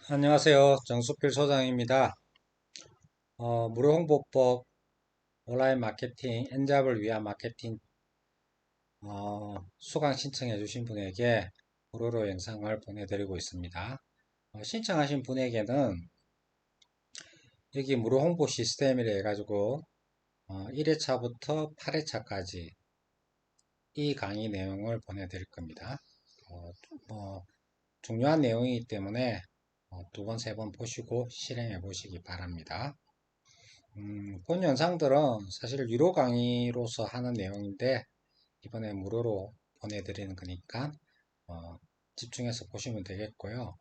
안녕하세요. 정수필 소장입니다. 무료홍보법, 온라인 마케팅, 엔잡을 위한 마케팅 수강 신청해 주신 분에게 무료로 영상을 보내드리고 있습니다. 신청하신 분에게는 여기 무료홍보 시스템이라 해가지고 1회차부터 8회차까지 이 강의 내용을 보내드릴 겁니다. 뭐 중요한 내용이기 때문에 두 번, 세 번 보시고 실행해 보시기 바랍니다. 본 영상들은 사실 유료 강의로서 하는 내용인데 이번에 무료로 보내드리는 거니까 어, 집중해서 보시면 되겠고요.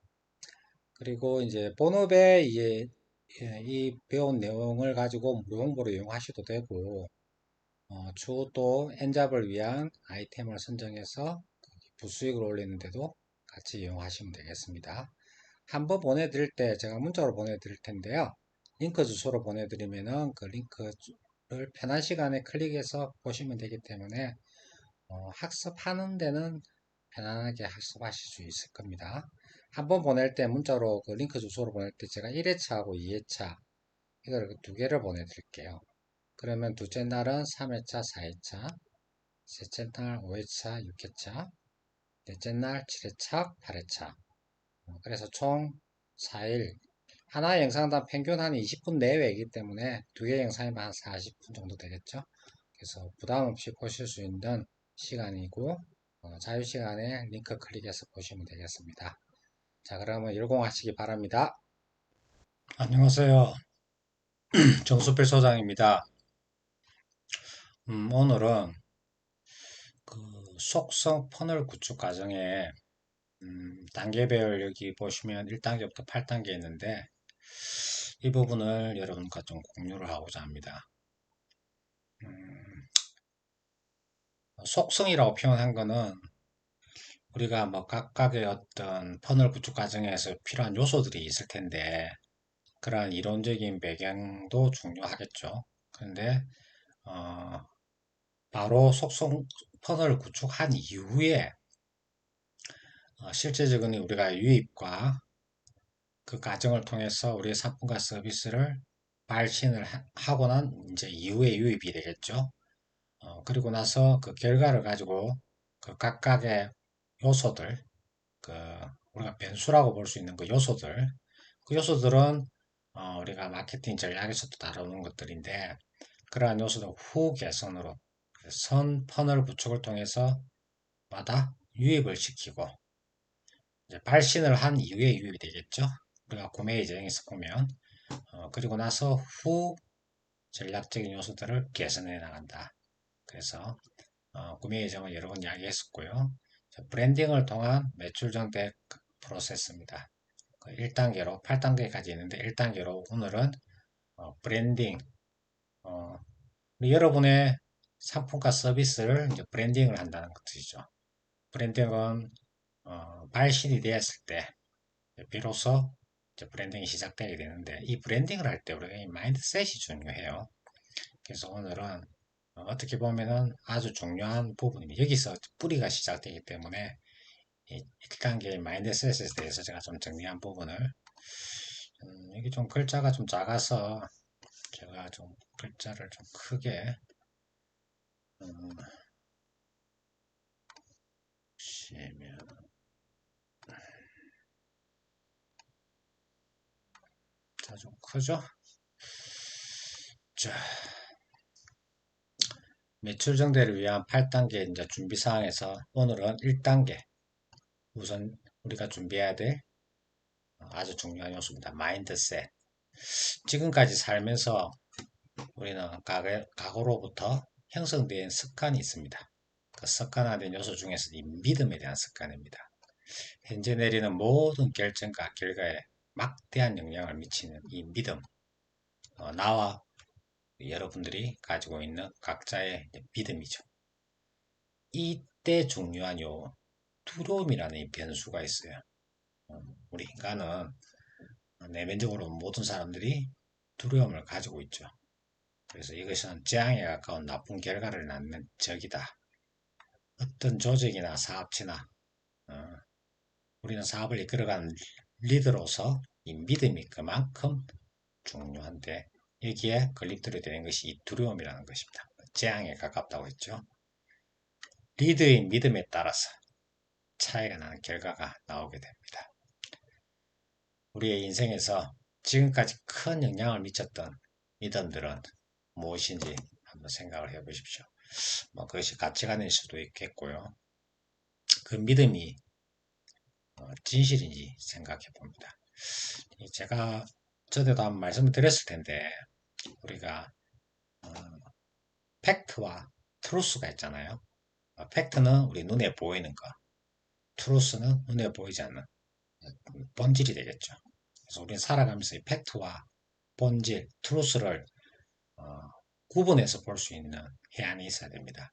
그리고 이제 본업에 이 배운 내용을 가지고 무료 홍보로 이용하셔도 되고 추후 또 엔잡을 위한 아이템을 선정해서 부수익을 올리는데도 같이 이용하시면 되겠습니다. 한번 보내드릴 때 제가 문자로 보내드릴 텐데요. 링크 주소로 보내드리면은 그 링크를 편한 시간에 클릭해서 보시면 되기 때문에 학습하는 데는 편안하게 학습하실 수 있을 겁니다. 한번 보낼 때 문자로 그 링크 주소로 보낼 때 제가 1회차하고 2회차 이걸 두 개를 보내드릴게요. 그러면 둘째 날은 3회차, 4회차, 셋째 날 5회차, 6회차, 넷째 날 7회차, 8회차. 그래서 총 4일 하나의 영상당 평균 한 20분 내외이기 때문에 두 개 영상이면 한 40분 정도 되겠죠. 그래서 부담 없이 보실 수 있는 시간이고 자유시간에 링크 클릭해서 보시면 되겠습니다. 자, 그러면 열공하시기 바랍니다. 안녕하세요. 정수필 소장입니다. 오늘은 그 속성 퍼널 구축 과정에 단계별 여기 보시면 1단계부터 8단계 있는데 이 부분을 여러분과 좀 공유를 하고자 합니다. 속성이라고 표현한 거는 우리가 뭐 각각의 어떤 퍼널 구축 과정에서 필요한 요소들이 있을 텐데 그러한 이론적인 배경도 중요하겠죠. 그런데 어, 바로 속성 퍼널 구축한 이후에 실제적인 우리가 유입과 그 과정을 통해서 우리의 상품과 서비스를 발신을 하고 난 이제 이후에 유입이 되겠죠. 그리고 나서 그 결과를 가지고 그 각각의 요소들, 그 우리가 변수라고 볼 수 있는 그 요소들, 그 요소들은 우리가 마케팅 전략에서도 다루는 것들인데 그러한 요소들 후 개선으로 선 퍼널 구축을 통해서 마다 유입을 시키고 이제 발신을 한 이후에 유입이 되겠죠. 우리가 구매 예정에서 보면 그리고 나서 후 전략적인 요소들을 개선해 나간다. 그래서 구매 예정을 여러 번 이야기했었고요. 브랜딩을 통한 매출 정책 프로세스입니다. 1단계로 8단계까지 있는데 1단계로 오늘은 브랜딩, 어, 여러분의 상품과 서비스를 이제 브랜딩을 한다는 것이죠. 브랜딩은 발신이 되었을 때 비로소 이제 브랜딩이 시작되게 되는데 이 브랜딩을 할 때 우리가 이 마인드셋이 중요해요. 그래서 오늘은 어떻게 보면은 아주 중요한 부분입니다. 여기서 뿌리가 시작되기 때문에 이 1단계의 마인드셋에 대해서 제가 좀 정리한 부분을 이게 좀 글자가 좀 작아서 제가 좀 글자를 좀 크게 음, 보시면 자, 좀 크죠? 자, 매출 증대를 위한 8단계 이제 준비 사항에서 오늘은 1단계 우선 우리가 준비해야 될 아주 중요한 요소입니다. 마인드셋. 지금까지 살면서 우리는 과거로부터 형성된 습관이 있습니다. 그 습관화된 요소 중에서 이 믿음에 대한 습관입니다. 현재 내리는 모든 결정과 결과에 막대한 영향을 미치는 이 믿음, 나와 여러분들이 가지고 있는 각자의 믿음이죠. 이때 중요한 두려움이라는 이 변수가 있어요. 우리 인간은 내면적으로 모든 사람들이 두려움을 가지고 있죠. 그래서 이것은 재앙에 가까운 나쁜 결과를 낳는 적이다. 어떤 조직이나 사업체나 우리는 사업을 이끌어가는 리더로서 이 믿음이 그만큼 중요한데 여기에 걸림돌이 되는 것이 이 두려움이라는 것입니다. 재앙에 가깝다고 했죠. 리더의 믿음에 따라서 차이가 나는 결과가 나오게 됩니다. 우리의 인생에서 지금까지 큰 영향을 미쳤던 믿음들은 무엇인지 한번 생각을 해 보십시오. 그것이 가치관일 수도 있겠고요. 그 믿음이 진실인지 생각해 봅니다. 제가 전에도 한번 말씀을 드렸을 텐데 우리가 팩트와 트루스가 있잖아요. 팩트는 우리 눈에 보이는 거, 트루스는 눈에 보이지 않는 본질이 되겠죠. 그래서 우리는 살아가면서 이 팩트와 본질, 트루스를 구분해서 볼 수 있는 해안이 있어야 됩니다.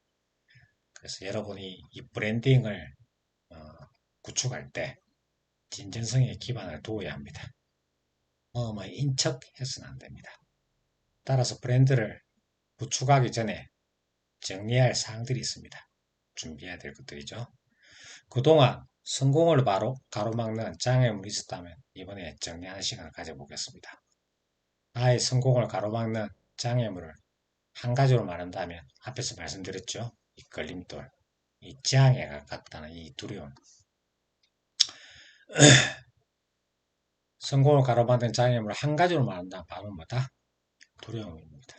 그래서 여러분이 이 브랜딩을 구축할 때 진정성에 기반을 두어야 합니다. 인척해서는 안 됩니다. 따라서 브랜드를 구축하기 전에 정리할 사항들이 있습니다. 준비해야 될 것들이죠. 그동안 성공을 바로 가로막는 장애물이 있었다면 이번에 정리하는 시간을 가져보겠습니다. 나의 성공을 가로막는 장애물을 한 가지로 말한다면 앞에서 말씀드렸죠. 이 걸림돌, 이 장애가 같다는 이 두려움. 성공을 가로막는 장애물을 한 가지로 말한다면 바로 뭐다? 두려움입니다.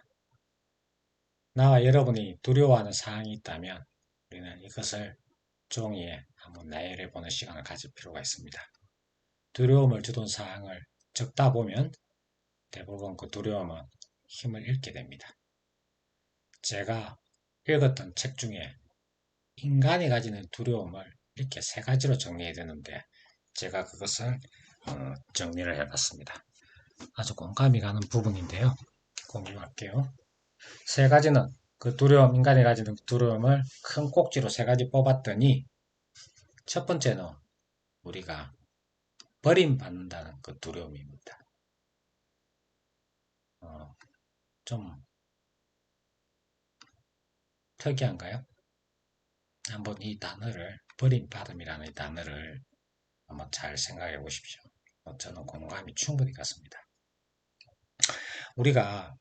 나와 여러분이 두려워하는 사항이 있다면 우리는 이것을 종이에 한번 나열해 보는 시간을 가질 필요가 있습니다. 두려움을 주던 사항을 적다 보면 대부분 그 두려움은 힘을 잃게 됩니다. 제가 읽었던 책 중에 인간이 가지는 두려움을 이렇게 세 가지로 정리해야 되는데 제가 그것을 정리를 해봤습니다. 아주 공감이 가는 부분인데요. 공유할게요. 세 가지는 그 두려움, 인간이 가지는 두려움을 큰 꼭지로 세 가지 뽑았더니 첫 번째는 우리가 버림받는다는 그 두려움입니다. 좀 특이한가요? 한번 이 단어를 버림받음이라는 이 단어를 한번 잘 생각해 보십시오. 저는 공감이 충분히 갔습니다. 우리가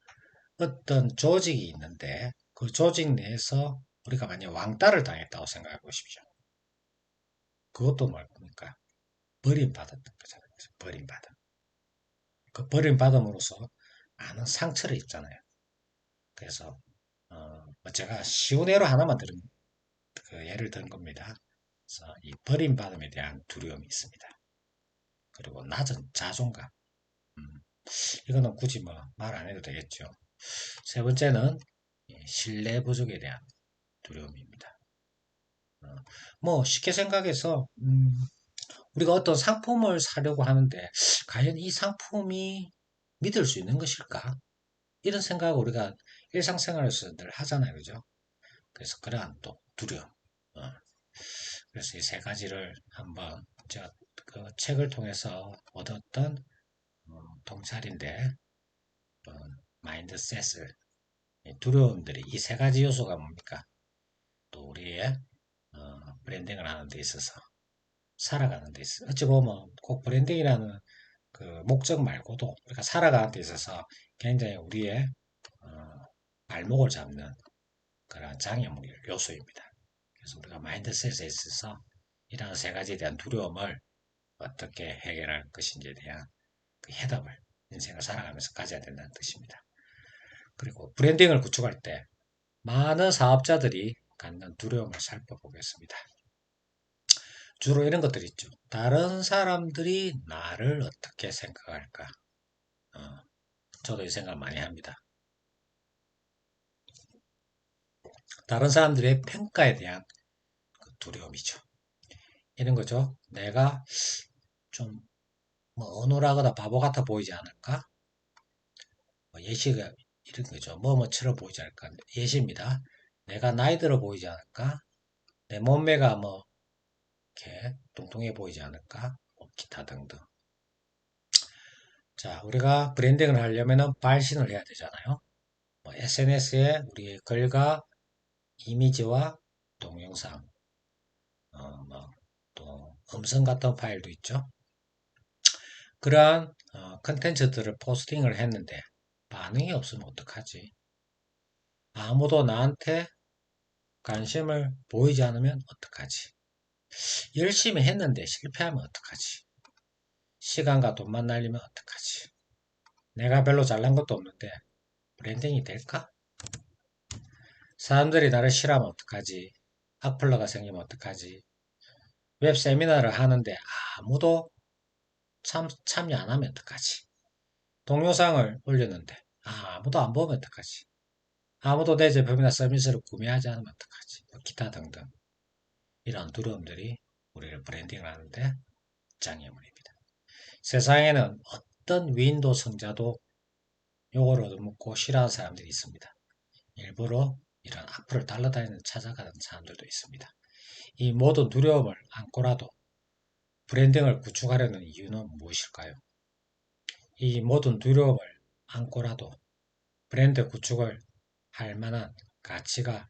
어떤 조직이 있는데 그 조직 내에서 우리가 만약 왕따를 당했다고 생각해 보십시오. 그것도 뭡니까? 버림받았던 거잖아요. 버림받음. 그 버림받음으로써 많은 상처를 입잖아요. 그래서 제가 쉬운 예로 하나만 들은 그 예를 든 겁니다. 그래서 이 버림받음에 대한 두려움이 있습니다. 그리고 낮은 자존감. 이거는 굳이 뭐 말 안 해도 되겠죠. 세 번째는 신뢰 부족에 대한 두려움입니다. 쉽게 생각해서 우리가 어떤 상품을 사려고 하는데 과연 이 상품이 믿을 수 있는 것일까? 이런 생각을 우리가 일상생활에서 늘 하잖아요. 그죠? 그래서 그러한 또 두려움. 그래서 이 세 가지를 한번 제가 그 책을 통해서 얻었던 통찰인데 마인드셋을 두려움들이 이 세 가지 요소가 뭡니까? 또 우리의 브랜딩을 하는 데 있어서 살아가는 데 있어서 어찌 보면 꼭 브랜딩이라는 그 목적 말고도 우리가 살아가는 데 있어서 굉장히 우리의 발목을 잡는 그런 장애물 요소입니다. 그래서 우리가 마인드셋에 있어서 이러한 세 가지에 대한 두려움을 어떻게 해결할 것인지에 대한 그 해답을 인생을 살아가면서 가져야 된다는 뜻입니다. 그리고 브랜딩을 구축할 때 많은 사업자들이 갖는 두려움을 살펴보겠습니다. 주로 이런 것들이 있죠. 다른 사람들이 나를 어떻게 생각할까? 저도 이 생각 많이 합니다. 다른 사람들의 평가에 대한 그 두려움이죠. 이런 거죠. 내가 좀 어눌하거나 바보 같아 보이지 않을까? 예시가 이런 거죠. 뭐뭐처럼 보이지 않을까? 예시입니다. 내가 나이 들어 보이지 않을까? 내 몸매가 이렇게 뚱뚱해 보이지 않을까? 기타 등등. 자, 우리가 브랜딩을 하려면 발신을 해야 되잖아요. SNS에 우리의 글과 이미지와 동영상, 또 음성 같은 파일도 있죠. 그러한 컨텐츠들을 포스팅을 했는데 반응이 없으면 어떡하지? 아무도 나한테 관심을 보이지 않으면 어떡하지? 열심히 했는데 실패하면 어떡하지? 시간과 돈만 날리면 어떡하지? 내가 별로 잘난 것도 없는데 브랜딩이 될까? 사람들이 나를 싫어하면 어떡하지? 악플러가 생기면 어떡하지? 웹 세미나를 하는데 아무도 참여 안 하면 어떡하지? 동영상을 올렸는데 아무도 안 보면 어떡하지? 아무도 내 제품이나 서비스를 구매하지 않으면 어떡하지? 뭐 기타 등등 이런 두려움들이 우리를 브랜딩을 하는데 장애물입니다. 세상에는 어떤 윈도우 성자도 요거를 얻어먹고 싫어하는 사람들이 있습니다. 일부러 이런 악플을 달러다니는 찾아가는 사람들도 있습니다. 이 모든 두려움을 안고라도 브랜딩을 구축하려는 이유는 무엇일까요? 이 모든 두려움을 안고라도 브랜드 구축을 할 만한 가치가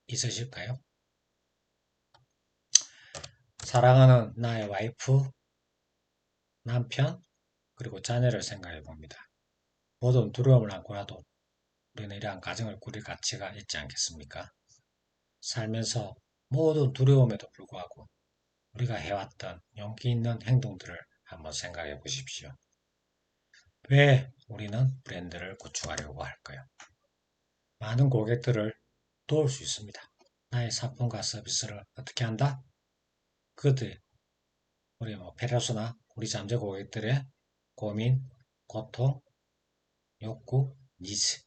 있으실까요? 사랑하는 나의 와이프, 남편, 그리고 자녀를 생각해 봅니다. 모든 두려움을 안고라도 우리는 이러한 가정을 꾸릴 가치가 있지 않겠습니까? 살면서 모든 두려움에도 불구하고 우리가 해왔던 용기 있는 행동들을 한번 생각해 보십시오. 왜 우리는 브랜드를 구축하려고 할까요? 많은 고객들을 도울 수 있습니다. 나의 상품과 서비스를 어떻게 한다? 그것들 우리 페르소나 우리 잠재 고객들의 고민, 고통, 욕구, 니즈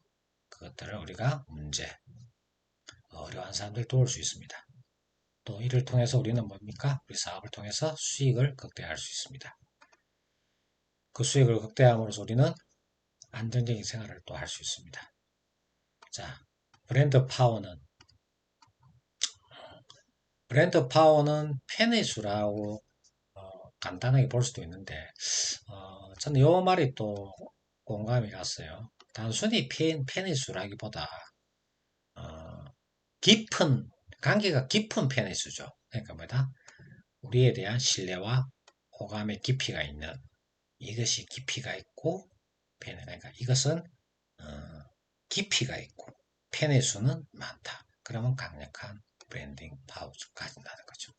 그것들을 우리가 문제, 어려운 사람들 도울 수 있습니다. 또 이를 통해서 우리는 뭡니까? 우리 사업을 통해서 수익을 극대화할 수 있습니다. 그 수익을 극대화함으로써 우리는 안정적인 생활을 또 할 수 있습니다. 자, 브랜드 파워는 브랜드 파워는 팬의 수라고 간단하게 볼 수도 있는데 저는 이 말이 또 공감이 갔어요. 단순히 팬의 수라기보다 어, 깊은 관계가 깊은 팬의 수죠. 그러니까 뭐다? 우리에 대한 신뢰와 호감의 깊이가 있는 이것이 깊이가 있고 그러니까 이것은 어, 깊이가 있고 팬의 수는 많다. 그러면 강력한 브랜딩 파워가 가진다는 거죠.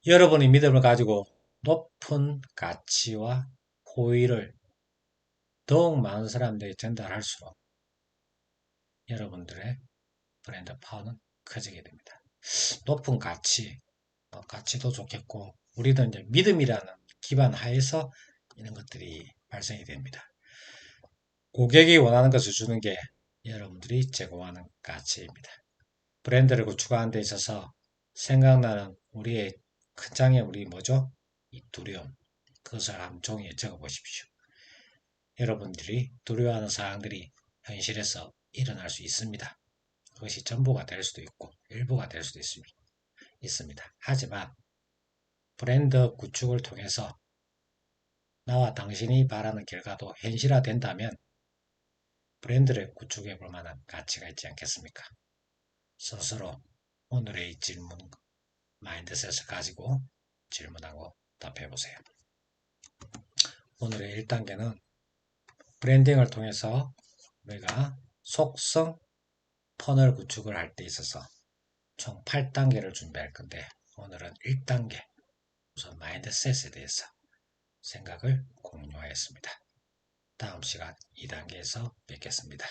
여러분이 믿음을 가지고 높은 가치와 호의를 더욱 많은 사람들에게 전달할수록 여러분들의 브랜드 파워는 커지게 됩니다. 높은 가치, 가치도 좋겠고 우리도 이제 믿음이라는 기반 하에서 이런 것들이 발생이 됩니다. 고객이 원하는 것을 주는 게 여러분들이 제공하는 가치입니다. 브랜드를 구축하는 데 있어서 생각나는 우리의 큰 장애 우리 뭐죠? 이 두려움. 그것을 한 종이에 적어 보십시오. 여러분들이 두려워하는 사항들이 현실에서 일어날 수 있습니다. 그것이 전부가 될 수도 있고 일부가 될 수도 있습니다. 하지만 브랜드 구축을 통해서 나와 당신이 바라는 결과도 현실화된다면 브랜드를 구축해 볼 만한 가치가 있지 않겠습니까? 스스로 오늘의 이 질문 마인드셋을 가지고 질문하고 답해 보세요. 오늘의 1단계는 브랜딩을 통해서 우리가 속성 퍼널 구축을 할 때 있어서 총 8단계를 준비할 건데 오늘은 1단계 우선 마인드셋에 대해서 생각을 공유하였습니다. 다음 시간 2단계에서 뵙겠습니다.